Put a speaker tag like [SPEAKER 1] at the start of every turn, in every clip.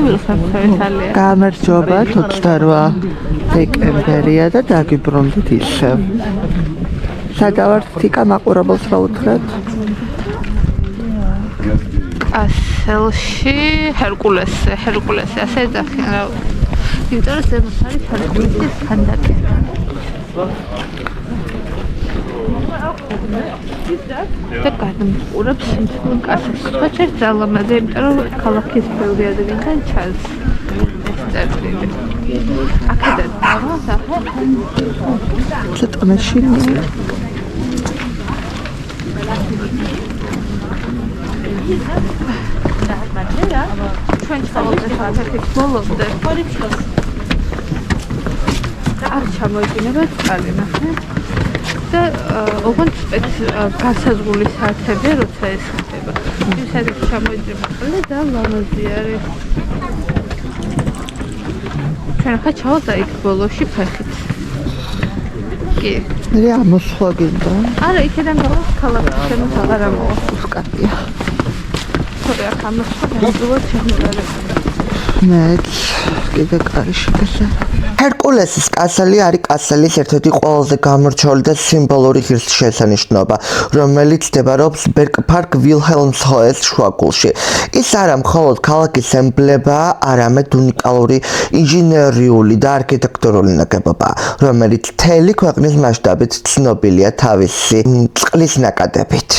[SPEAKER 1] გამარჯობა 28 დეკემბერია და დაგიბრუნდით ისევ. სადავართ თიკა მაყურებელს რა უთხრათ?
[SPEAKER 2] კასელში ჰერკულესი ასე ეძახიან რა. იმიტომ რომ ზემოთ არის ჰერკულესის ქანდაკება. და გადამყურებს იმ კაცებს. თოჩერ ძალამაზე, იმიტომ რომ ქალაქის ბევრი ადამიანთან ჩანს. წერტილი. აქედან დავასახე.
[SPEAKER 1] ცოტა მაშინია.
[SPEAKER 2] ჩვენ ჩავწერთ აქეთ ბოლომდე. არ ჩამოიდინება წყალი ნახე. და ოღონდ განსაზღვრული საათები როცა ეს ხდება. იმ საათებში ჩამოიძრება წყალი და ლამაზი არის. ჩვენ ხა ჩავდა იქ ბოლოში ფეხით. კი.
[SPEAKER 1] მე ამოსვლა გინდა.
[SPEAKER 2] არა, იქიდან გავალ ქალაქში შემოს აღარ ამოვა.
[SPEAKER 1] უსკაფია.
[SPEAKER 2] თორე აქ ამოსვლა განსაზღვრა შემოღარება.
[SPEAKER 1] მეც კიდე კარში გასა. ჰერკულესის კასელი არის კასელის ერთ-ერთი ყველაზე გამორჩეული და სიმბოლური ღირსშესანიშნობა, რომელიც მდებარეობს ბერგპარკ ვილჰელმსჰოეს შუაგულში. ის არა მხოლოდ ქალაქის ემბლემაა, არამედ უნიკალური ინჟინერიული და არქიტექტურული ნაგებობა, რომელიც მთელი ქვეყნის მასშტაბით ცნობილია თავისი წყლის ნაკადებით.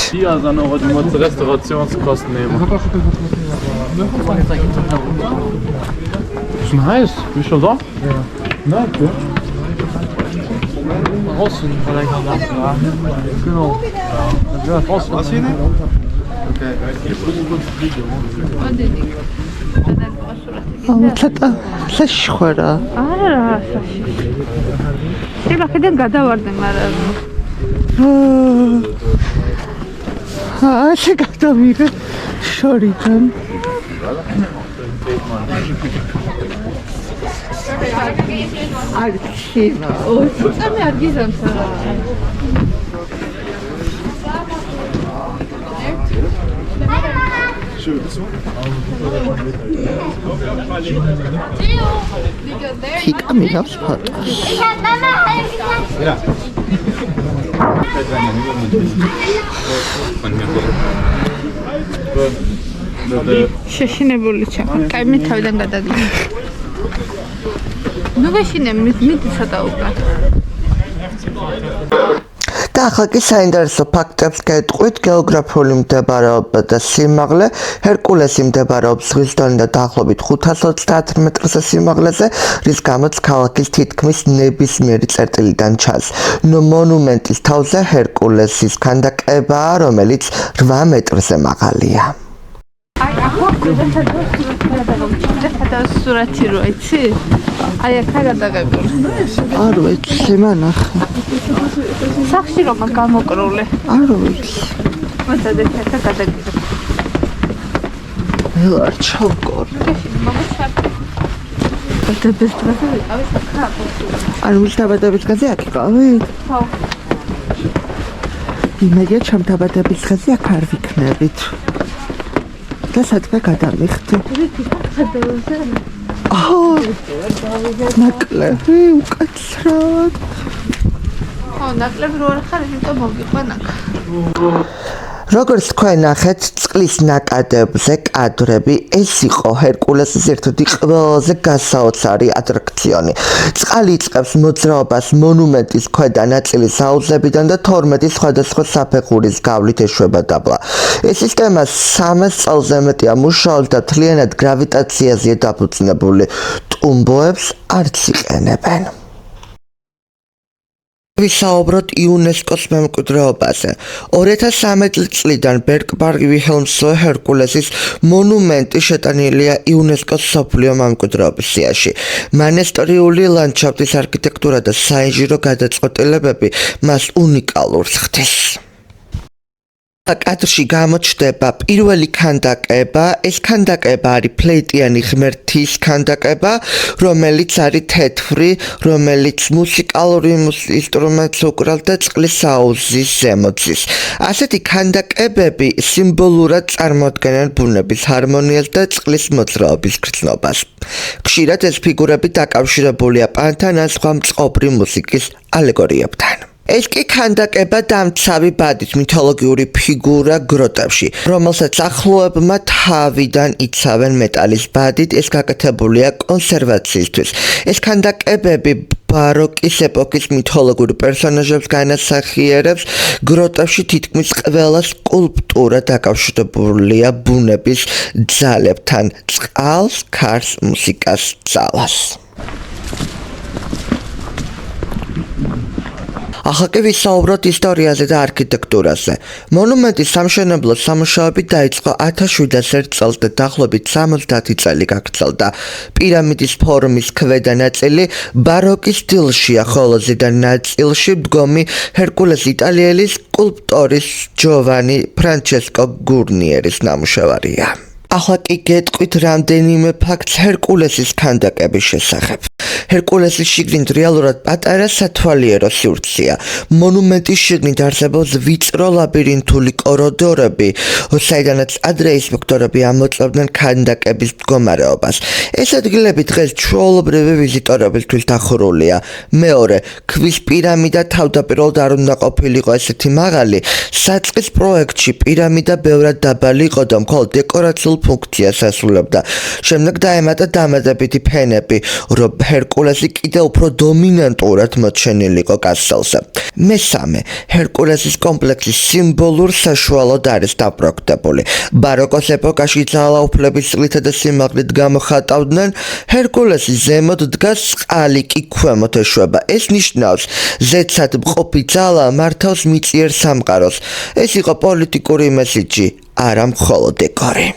[SPEAKER 3] Nice, bist du da? Nein, okay. Draußen, vielleicht noch genau. Ja, draußen. Was hier? Okay.
[SPEAKER 1] ცოტა შეშხარა.
[SPEAKER 2] არა, საში. შევახედენ გადავარდე, მაგრამ
[SPEAKER 1] ასე გადავიღე შორიდან. არქივა.
[SPEAKER 2] წამი არ გიზამს რა.
[SPEAKER 1] თიკა მიღავს ფოტოს.
[SPEAKER 2] შეშინებული ჩახა. კაი მე თავიდან გადადიდი. ნუ ვეშინე მიდი ცოტა უკან.
[SPEAKER 1] და ახლა კი საინტერესო ფაქტებს გეტყვით. გეოგრაფიული მდებარეობა და სიმაღლე. ჰერკულესი მდებარეობს ზღვის დონიდან დაახლოებით 530 მეტრზე სიმაღლეზე, რის გამოც ქალაქის თითქმის ნებისმიერი წერტილიდან ჩანს. მონუმენტის თავზე ჰერკულესის ქანდაკებაა, რომელიც 8 მეტრზე მაღალია.
[SPEAKER 2] აი ახლა სურათი რო იცი? აი აქ გადაგებული.
[SPEAKER 1] არ ვიცი, მანახე.
[SPEAKER 2] სახში რომ გამოკრული.
[SPEAKER 1] არ ვიცი.
[SPEAKER 2] მოდადეთ აქ გადაგიდე.
[SPEAKER 1] ელარ ჩავკორ.
[SPEAKER 2] დაბადების დღეზე ვიყავი საქართველოში.
[SPEAKER 1] არ ვიცი დაბადების დღეზე აქ იყავი?
[SPEAKER 2] ხო.
[SPEAKER 1] იმედია ჩემ დაბადების დღეზე აქ არ ვიქნებით. და სადღე გადამიხდი.
[SPEAKER 2] გადავაზე.
[SPEAKER 1] ნაკლები უკაცრად.
[SPEAKER 2] ხო, ნაკლები რო არ ხარ, იმიტომ მოგიყვან აქ.
[SPEAKER 1] როგორც თქვენ ნახეთ, წყლის ნაკადებზე კადრები, ეს იყო ჰერკულესის ერთ-ერთი ყველაზე გასაოცარი ატრაქციონი. წყალი იწყებს მოძრაობას მონუმენტის ქვედა ნაწილის აუზლებიდან და 12 სხვადასხვა საფეხურის გავლით ეშვება დაბლა. ეს სისტემა 300 წელზე მეტია მუშაობს და მთლიანად გრავიტაციაზეა დაფუძნებული. ტუმბოებს არც იყენებენ. ვისაუბროთ იუნესკოს მემკვიდრეობაზე. 2013 წლიდან ბერგპარკ ვილჰელმსჰოეს ჰერკულესის მონუმენტი შეტანილია იუნესკოს მსოფლიო მემკვიდრეობის სიაში. მონასტრიული ლანდშაფტის არქიტექტურა და საინჟინრო გადაწყვეტილებები მას უნიკალურს ხდის. კადრში გამოჩნდება პირველი ქანდაკება, ეს ქანდაკება არის ფლეიტიანი ღმერთის ქანდაკება, რომელიც არის თეთრი, რომელიც მუსიკალური ინსტრუმენტს უკრავს და წყლის აუზის ზემოძის. ასეთი ქანდაკებები სიმბოლურად წარმოადგენენ ბუნების ჰარმონიას და წყლის მოძრაობის გრძნობას. ხშირად ეს ფიგურები დაკავშირებულია პანთან ან სხვა მწყობრი მუსიკის ალეგორიებთან. ეს კი ქანდაკება დამცავი ბადის მითოლოგიური ფიგურა გროტებში, რომელსაც ახლოებმა თავიდან იცავენ მეტალის ბადით, ეს გაკეთებულია კონსერვაციისთვის. ეს ქანდაკებები ბაროკის ეპოქის მითოლოგიურ პერსონაჟებს განასახიერებს, გროტებში თითქმის ყველა სკულპტურა დაკავშირებულია ბუნების ძალებთან, წყალს, ქარს, მუსიკას, ძალას. ახლა კი ვისაუბროთ ისტორიაზე და არქიტექტურაზე. მონუმენტის სამშენებლო სამუშაოები დაიწყო 1701 წელს და დაახლოებით 70 წელი გაგრძელდა. პირამიდის ფორმის ქვედა ნაწილი ბაროკის სტილშია, ხოლო ზედა ნაწილში მდგომი ჰერკულეს იტალიელის სკულპტორის ჯოვანი ფრანჩესკო გურნიერის ნამუშევარია. ახლა კი გეტყვით რამდენიმე ფაქტს ჰერკულესის ქანდაკების შესახებ. ჰერკულესის შიგნით რეალურად პატარა სათვალიერო სივრცეა. მონუმენტის შიგნით არსებობს ვიწრო ლაბირინთული კორიდორები, საიდანაც ადრე ინსპექტორები ამოწმებდნენ ქანდაკების მდგომარეობას. ეს ადგილები დღეს ჩვეულებრივი ვიზიტორებისთვის დახურულია. მეორე, ქვის პირამიდა თავდაპირველად არ უნდა ყოფილიყო ესეთი მაღალი. საწყის პროექტში პირამიდა ბევრად დაბალი იყო და მხოლოდ დეკორაციულ ფუნქციას ასრულებდა. შემდეგ დაემატა დამატებითი ფენები, რომ ჰერკულესი კიდევ უფრო დომინანტურად მოჩენილიყო კასტელზე. მესამე, ჰერკულესის კომპლექსი სიმბოლურ საშუალოდ არის დაპროექტებული. ბაროკოს ეპოქაში ძალაუფლების წყლითა და სიმაღლით გამოხატავდნენ, ჰერკულესი ზემოთ დგას, წყალი კი ქვემოთ ეშვება. ეს ნიშნავს, ზეცად მყოფი ძალა მართავს მიწიერ სამყაროს. ეს იყო პოლიტიკური მესიჯი, არა მხოლოდ დეკორი.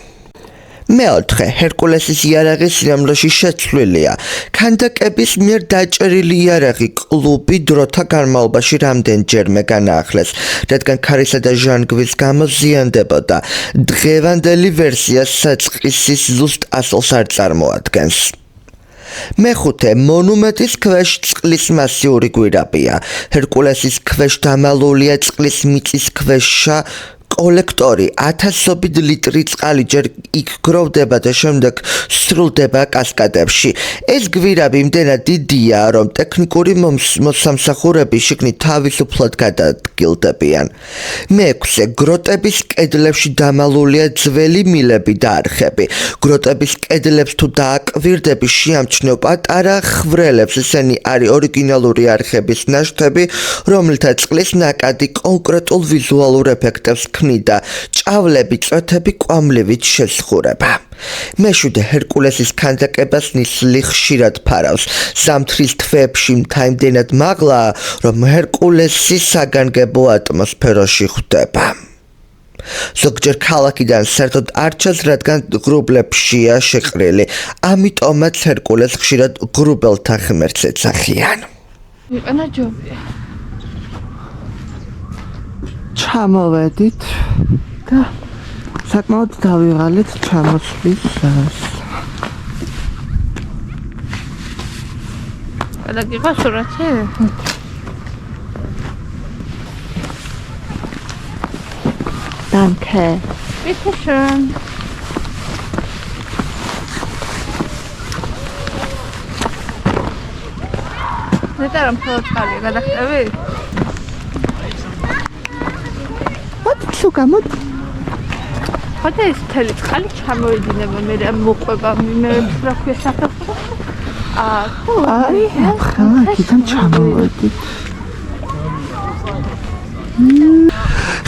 [SPEAKER 1] მეოთხე, ჰერკულესის იარაღი სინამდვილეში შეცვლილია. ქანდაკების მიერ დაჭერილი იარაღი კლუბი დროთა განმავლობაში რამდენჯერმე განაახლეს, რადგან ქარისა და ჟანგვის გამო ზიანდებოდა. დღევანდელი ვერსია საწყისის ზუსტ ასლს არ წარმოადგენს. მეხუთე, მონუმენტის ქვეშ წყლის მასიური გვირაბია. ჰერკულესის ქვეშ დამალულია წყლის მიწის ქვეშა კოლექტორი, ათასობით ლიტრი წყალი ჯერ იქ გროვდება და შემდეგ სრულდება კასკადებში. ეს გვირაბი იმდენად დიდია, რომ ტექნიკური მოსამსახურები შიგნით თავისუფლად გადაადგილდებიან. მეექვსე, გროტების კედლებში დამალულია ძველი მილები და არხები. გროტების კედლებს თუ დააკვირდები, შეამჩნევ პატარა ხვრელებს, ესენი არის ორიგინალური არხების ნაშთები, რომელთა წყლის ნაკადი კონკრეტულ ვიზუალურ ეფექტებს ქმნიდა, ჭავლები, წვეთები კვამლივით შესხურება. მეშვიდე, ჰერკულესის ქანდაკებას ნისლი ხშირად ფარავს. ზამთრის თვეებში მთა იმდენად მაღლაა, რომ ჰერკულესი საგანგებო ატმოსფეროში ხვდება. ზოგჯერ ქალაქიდან საერთოდ არ ჩანს, რადგან ღრუბლებშია შეყრილი. ამიტომაც ჰერკულეს ხშირად ღრუბელთა ღმერთს ეძახიან.
[SPEAKER 2] იყანა ჯობია.
[SPEAKER 1] ჩამოვედით და საკმაოდ დავიღალეთ ჩამოსვლის დროს.
[SPEAKER 2] გადაგიღო სურათი?
[SPEAKER 1] Danke.
[SPEAKER 2] Bitte schön. ნეტარა მხოლოდ წყალი გადახტები?
[SPEAKER 1] Სუკამოდ
[SPEAKER 2] ხოდა ეს მთელი წყალი ჩამოედინება, მე მოყვება, მე რა ქვია საფეხო.
[SPEAKER 1] აი, ახლა კიდემ ჩამოვედი.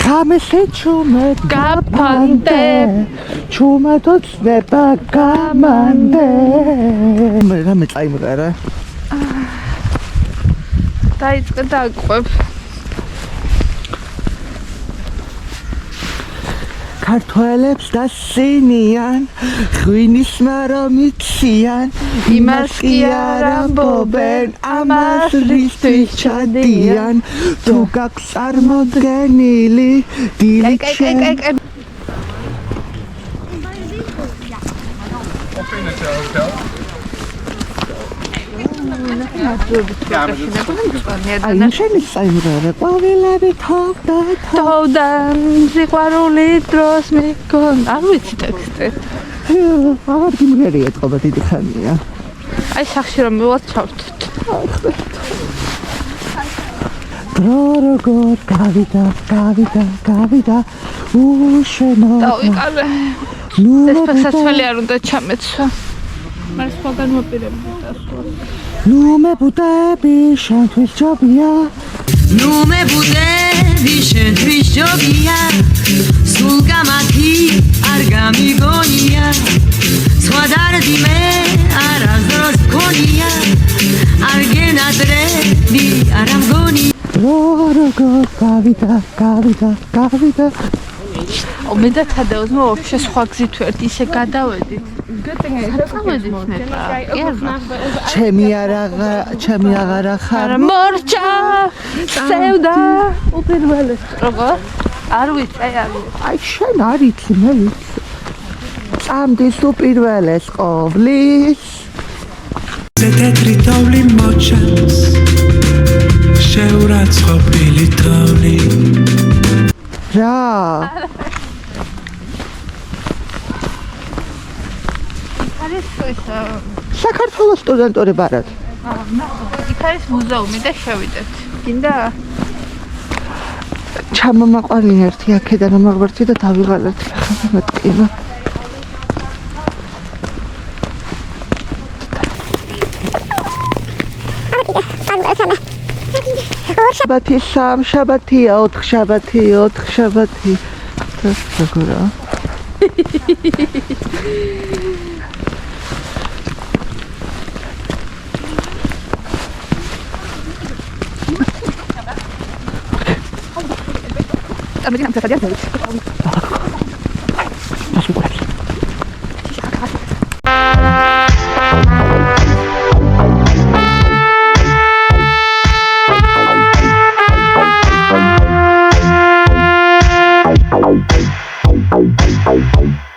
[SPEAKER 1] ხამესე ჩუმეთ
[SPEAKER 2] გაფანდე,
[SPEAKER 1] ჩუმეთოც ნება გამანდე. მე რამე წაიმღერა.
[SPEAKER 2] დაიწყე დააკვებ.
[SPEAKER 1] საქართველებს დასინიან ღვინის მარომიციან
[SPEAKER 2] იმას კი არ ამბობენ ამას რისთვის ჩადიან
[SPEAKER 1] თუ გაქვს წარმოდგენილი დილით შენ აი შენი საიმრე ყვავილები
[SPEAKER 2] თოვდან სიყვარული დროს მეკონ არ ვიცი ტექსტი
[SPEAKER 1] აღარ გიმღერი ეთყობა დიდი ხანია
[SPEAKER 2] აი სახში რომ მივად ჩავთვით
[SPEAKER 1] როგორ გავიდა უშენო
[SPEAKER 2] დავიკარე ეს ფასაცველი არ უნდა ჩამეცვა მას სხვაგან მოპირებდი დასვა
[SPEAKER 1] ნუმე ბუდები შენთვის ჯობია
[SPEAKER 4] სულ გამათი არ გამიგონია სხვა დარდი მე არასდროს მქონია არ გენადრები არ ამგონია
[SPEAKER 1] როგორ გავიდა
[SPEAKER 2] მე და თადეოზმა вообще სხვა გზით ვერთ ისე გადავედით გადავედით ნეტა
[SPEAKER 1] ჩემი აღარა ხარ
[SPEAKER 2] მორჩა სევდა უპირველეს როგორ არ ვიცი
[SPEAKER 1] აი შენ არ იცი მე ვიცი წამდის უპირველეს ყოვლის
[SPEAKER 5] თეთრი თოვლი მოჩანს შეურაცხყოფილი თოვლი
[SPEAKER 1] რა საქართველოს სტუდენტური ბარად
[SPEAKER 2] იქ არის მუზეუმი და შევიდეთ გინდა
[SPEAKER 1] ჩამომაყვანილ ერთი აქედან მომაღვერთი და დავიღალეთ ხა მეთქიმა შაბათი 3 შაბათია 4 შაბათი 4 შაბათი როგორა
[SPEAKER 2] ამიტომ ამ წელს
[SPEAKER 4] Bye.